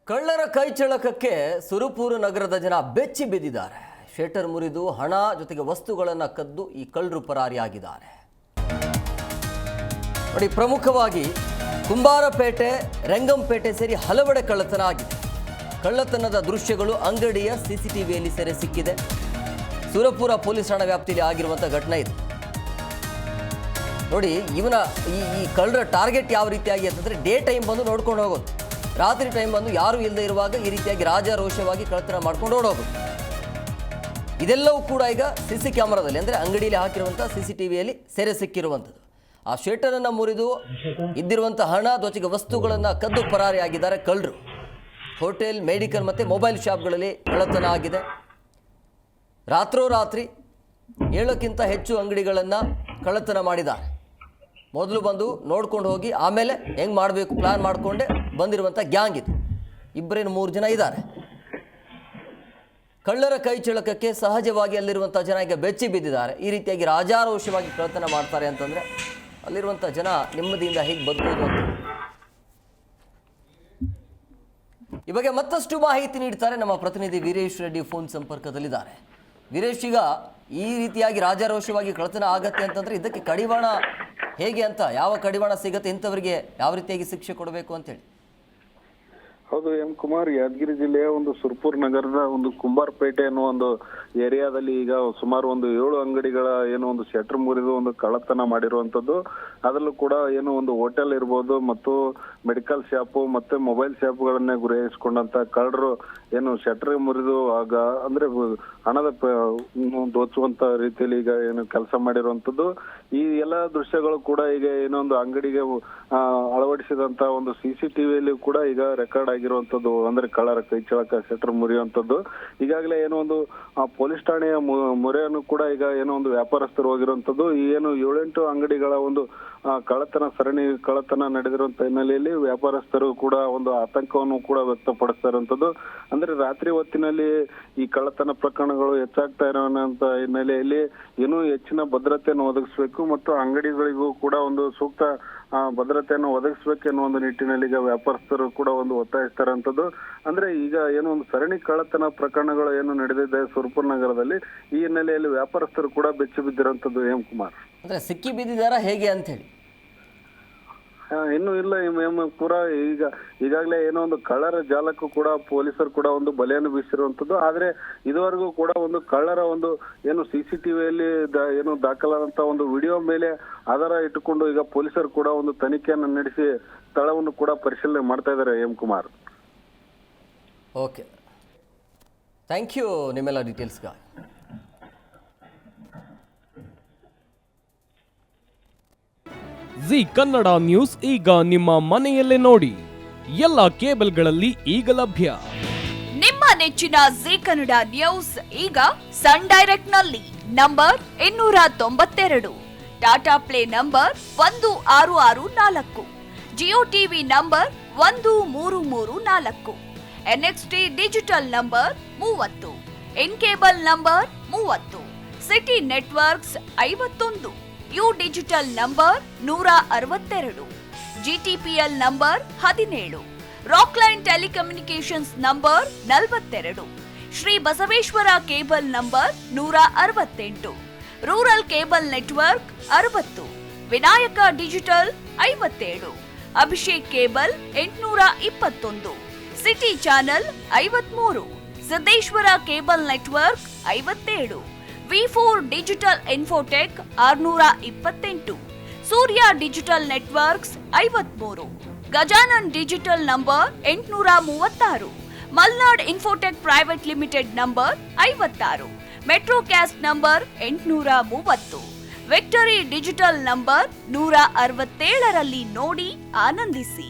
ಕಳ್ಳರ ಕೈಚಳಕಕ್ಕೆ ಸುರಪುರ ನಗರದ ಜನ ಬೆಚ್ಚಿ ಬಿದ್ದಿದ್ದಾರೆ. ಶಟರ್ ಮುರಿದು ಹಣ ಜೊತೆಗೆ ವಸ್ತುಗಳನ್ನು ಕದ್ದು ಈ ಕಳ್ಳರು ಪರಾರಿಯಾಗಿದ್ದಾರೆ. ನೋಡಿ, ಪ್ರಮುಖವಾಗಿ ಕುಂಬಾರಪೇಟೆ, ರಂಗಂಪೇಟೆ ಸೇರಿ ಹಲವೆಡೆ ಕಳ್ಳತನ ಆಗಿದೆ. ಕಳ್ಳತನದ ದೃಶ್ಯಗಳು ಅಂಗಡಿಯ ಸಿಸಿಟಿವಿಯಲ್ಲಿ ಸೆರೆ ಸಿಕ್ಕಿದೆ. ಸುರಪುರ ಪೊಲೀಸ್ ಠಾಣಾ ವ್ಯಾಪ್ತಿಯಲ್ಲಿ ಆಗಿರುವಂಥ ಘಟನೆ ಇದು. ನೋಡಿ, ಈ ಕಳ್ಳರ ಟಾರ್ಗೆಟ್ ಯಾವ ರೀತಿಯಾಗಿ ಅಂತಂದರೆ ಡೇ ಟೈಮ್ ಬಂದು ನೋಡ್ಕೊಂಡು ಹೋಗೋದು, ರಾತ್ರಿ ಟೈಮ್ ಬಂದು ಯಾರು ಇಲ್ಲದೆ ಇರುವಾಗ ಈ ರೀತಿಯಾಗಿ ರಾಜಾರೋಷವಾಗಿ ಕಳ್ಳತನ ಮಾಡ್ಕೊಂಡು ಓಡೋಗೋದು. ಇದೆಲ್ಲವೂ ಕೂಡ ಈಗ ಸಿಸಿ ಕ್ಯಾಮರಾದಲ್ಲಿ ಅಂದರೆ ಅಂಗಡಿಯಲ್ಲಿ ಹಾಕಿರುವಂಥ ಸಿಸಿಟಿವಿಯಲ್ಲಿ ಸೆರೆ ಸಿಕ್ಕಿರುವಂಥದ್ದು. ಆ ಶೇಟರನ್ನು ಮುರಿದು ಇದ್ದಿರುವಂಥ ಹಣ ಜೊತೆಗೆ ವಸ್ತುಗಳನ್ನು ಕದ್ದು ಪರಾರಿಯಾಗಿದ್ದಾರೆ ಕಳ್ಳರು. ಹೋಟೆಲ್, ಮೆಡಿಕಲ್ ಮತ್ತು ಮೊಬೈಲ್ ಶಾಪ್ಗಳಲ್ಲಿ ಕಳ್ಳತನ ಆಗಿದೆ. ರಾತ್ರೋರಾತ್ರಿ 7ಕ್ಕಿಂತ ಹೆಚ್ಚು ಅಂಗಡಿಗಳನ್ನು ಕಳ್ಳತನ ಮಾಡಿದ್ದಾರೆ. ಮೊದಲು ಬಂದು ನೋಡ್ಕೊಂಡು ಹೋಗಿ ಆಮೇಲೆ ಹೆಂಗೆ ಮಾಡಬೇಕು ಪ್ಲ್ಯಾನ್ ಮಾಡಿಕೊಂಡೆ ಬಂದಿರುವಂಥ ಗ್ಯಾಂಗ್ ಇದು. 2-3 ಜನ ಇದ್ದಾರೆ. ಕಳ್ಳರ ಕೈ ಚಳಕಕ್ಕೆ ಸಹಜವಾಗಿ ಅಲ್ಲಿರುವಂಥ ಜನ ಈಗ ಬೆಚ್ಚಿ ಬಿದ್ದಿದ್ದಾರೆ. ಈ ರೀತಿಯಾಗಿ ರಾಜಾರೋಷವಾಗಿ ಕಳ್ಳತನ ಮಾಡ್ತಾರೆ ಅಂತಂದರೆ ಅಲ್ಲಿರುವಂಥ ಜನ ನೆಮ್ಮದಿಯಿಂದ ಹೇಗೆ ಬದುಕೋದು ಅಂತ ಈ ಬಗ್ಗೆ ಮತ್ತಷ್ಟು ಮಾಹಿತಿ ನೀಡ್ತಾರೆ ನಮ್ಮ ಪ್ರತಿನಿಧಿ ವೀರೇಶ್ ರೆಡ್ಡಿ ಫೋನ್ ಸಂಪರ್ಕದಲ್ಲಿದ್ದಾರೆ. ವೀರೇಶ್, ಈಗ ಈ ರೀತಿಯಾಗಿ ರಾಜಾರೋಷವಾಗಿ ಕಳ್ಳತನ ಆಗತ್ತೆ ಅಂತಂದರೆ ಇದಕ್ಕೆ ಕಡಿವಾಣ ಹೇಗೆ ಅಂತ, ಯಾವ ಕಡಿವಾಣ ಸಿಗತ್ತೆ, ಇಂಥವರಿಗೆ ಯಾವ ರೀತಿಯಾಗಿ ಶಿಕ್ಷೆ ಕೊಡಬೇಕು ಅಂತೇಳಿ? ಹೌದು ಎಂ ಕುಮಾರ್, ಯಾದಗಿರಿ ಜಿಲ್ಲೆಯ ಒಂದು ಸುರಪುರ ನಗರದ ಒಂದು ಕುಂಬಾರಪೇಟೆ ಅನ್ನೋ ಒಂದು ಏರಿಯಾದಲ್ಲಿ ಈಗ ಸುಮಾರು 7 ಅಂಗಡಿಗಳ ಒಂದು ಶಟರ್ ಮುರಿದು ಒಂದು ಕಳ್ಳತನ ಮಾಡಿರುವಂತದ್ದು. ಅದರಲ್ಲೂ ಕೂಡ ಒಂದು ಹೋಟೆಲ್ ಇರ್ಬೋದು ಮತ್ತು ಮೆಡಿಕಲ್ ಶಾಪು ಮತ್ತೆ ಮೊಬೈಲ್ ಶಾಪ್ಗಳನ್ನೇ ಗುರಿಯಾಗಿಸಿಕೊಂಡಂತ ಕಳ್ಳರು ಶಟರ್ ಮುರಿದು ಆಗ ಅಂದ್ರೆ ಹಣದ ದೋಚುವಂತ ರೀತಿಯಲ್ಲಿ ಈಗ ಕೆಲಸ ಮಾಡಿರುವಂತದ್ದು. ಈ ಎಲ್ಲಾ ದೃಶ್ಯಗಳು ಕೂಡ ಈಗ ಒಂದು ಅಂಗಡಿಗೆ ಅಳವಡಿಸಿದಂತ ಒಂದು CCTVಯಲ್ಲಿ ಕೂಡ ಈಗ ರೆಕಾರ್ಡ್ ಆಗಿರುವಂತದ್ದು. ಅಂದ್ರೆ ಕಳ್ಳರ ಕೈ ಚಳಕ ಶಟರ್ ಮುರಿಯುವಂತದ್ದು. ಈಗಾಗಲೇ ಒಂದು ಪೊಲೀಸ್ ಠಾಣೆಯ ಮೊರೆಯನ್ನು ಕೂಡ ಈಗ ಒಂದು ವ್ಯಾಪಾರಸ್ಥರು ಹೋಗಿರುವಂತದ್ದು. ಈ 7-8 ಅಂಗಡಿಗಳ ಒಂದು ಸರಣಿ ಕಳ್ಳತನ ನಡೆದಿರುವಂತ ಹಿನ್ನೆಲೆಯಲ್ಲಿ ವ್ಯಾಪಾರಸ್ಥರು ಕೂಡ ಒಂದು ಆತಂಕವನ್ನು ಕೂಡ ವ್ಯಕ್ತಪಡಿಸ್ತಾ ಇರುವಂತದ್ದು. ಅಂದ್ರೆ ರಾತ್ರಿ ಹೊತ್ತಿನಲ್ಲಿ ಈ ಕಳ್ಳತನ ಪ್ರಕರಣಗಳು ಹೆಚ್ಚಾಗ್ತಾ ಇರುವಂತ ಹಿನ್ನೆಲೆಯಲ್ಲಿ ಇನ್ನೂ ಹೆಚ್ಚಿನ ಭದ್ರತೆಯನ್ನು ಒದಗಿಸಬೇಕು ಮತ್ತು ಅಂಗಡಿಗಳಿಗೂ ಕೂಡ ಒಂದು ಸೂಕ್ತ ಭದ್ರತೆಯನ್ನು ಒದಗಿಸಬೇಕೆನ್ನುವ ಒಂದು ನಿಟ್ಟಿನಲ್ಲಿ ಈಗ ವ್ಯಾಪಾರಸ್ಥರು ಕೂಡ ಒತ್ತಾಯಿಸ್ತಾರಂತದ್ದು. ಅಂದ್ರೆ ಈಗ ಒಂದು ಸರಣಿ ಕಳ್ಳತನ ಪ್ರಕರಣಗಳು ನಡೆದಿದೆ ಸುರಪುರ ನಗರದಲ್ಲಿ. ಈ ಹಿನ್ನೆಲೆಯಲ್ಲಿ ವ್ಯಾಪಾರಸ್ಥರು ಕೂಡ ಬೆಚ್ಚಿ ಬಿದ್ದಿರುವಂತದ್ದು. ಎಂ ಕುಮಾರ್, ಅಂದ್ರೆ ಸಿಕ್ಕಿ ಬಿದ್ದಿದ್ದಾರಾ ಹೇಗೆ ಅಂತ ಹೇಳಿ? ಇನ್ನೂ ಇಲ್ಲ ಪೂರ ಈಗಾಗಲೇ ಒಂದು ಕಳ್ಳರ ಜಾಲಕ್ಕೂ ಕೂಡ ಪೊಲೀಸರು ಕೂಡ ಬಲೆಯನ್ನು ಬೀಸಿರುವಂತದ್ದು. ಆದ್ರೆ ಇದುವರೆಗೂ ಕೂಡ ಕಳ್ಳರ CCTVಯಲ್ಲಿ ದಾಖಲಾದಂತ ವಿಡಿಯೋ ಮೇಲೆ ಆಧಾರ ಇಟ್ಟುಕೊಂಡು ಈಗ ಪೊಲೀಸರು ಕೂಡ ತನಿಖೆಯನ್ನು ನಡೆಸಿ ಸ್ಥಳವನ್ನು ಕೂಡ ಪರಿಶೀಲನೆ ಮಾಡ್ತಾ ಇದ್ದಾರೆ. M Kumar, okay, thank you ನಿಮ್ಮೆಲ್ಲ ಡೀಟೇಲ್ಸ್ಗಾಗಿ. ಜಿ ಕನ್ನಡ ನ್ಯೂಸ್ ಈಗ ನಿಮ್ಮ ಮನೆಯಲ್ಲೇ ನೋಡಿ. ಎಲ್ಲ ಕೇಬಲ್ಗಳಲ್ಲಿ ಈಗ ಲಭ್ಯ. ನಿಮ್ಮ ನೆಚ್ಚಿನ ಜಿ ಕನ್ನಡ ನ್ಯೂಸ್ ಈಗ ಸನ್ ಡೈರೆಕ್ಟ್ ನಲ್ಲಿ number 292, Tata play number 1664, Jio TV number 1334, NXT digital number 30, in cable number 30, city networks 51, U digital number 162, GTPL number 17, Rockline telecommunications number 42, Shri Basaveshwara cable number 168, rural cable network 60, Vinayaka digital 57, Abhishek cable 821, city channel 53, Siddeshwara cable network 57, V4 digital Infotech 628, Surya digital networks 53, Gajanan digital number 836, Malnad Infotech private limited number 56, Metrocast number 830, victory digital number 167ರಲ್ಲಿ ನೋಡಿ ಆನಂದಿಸಿ.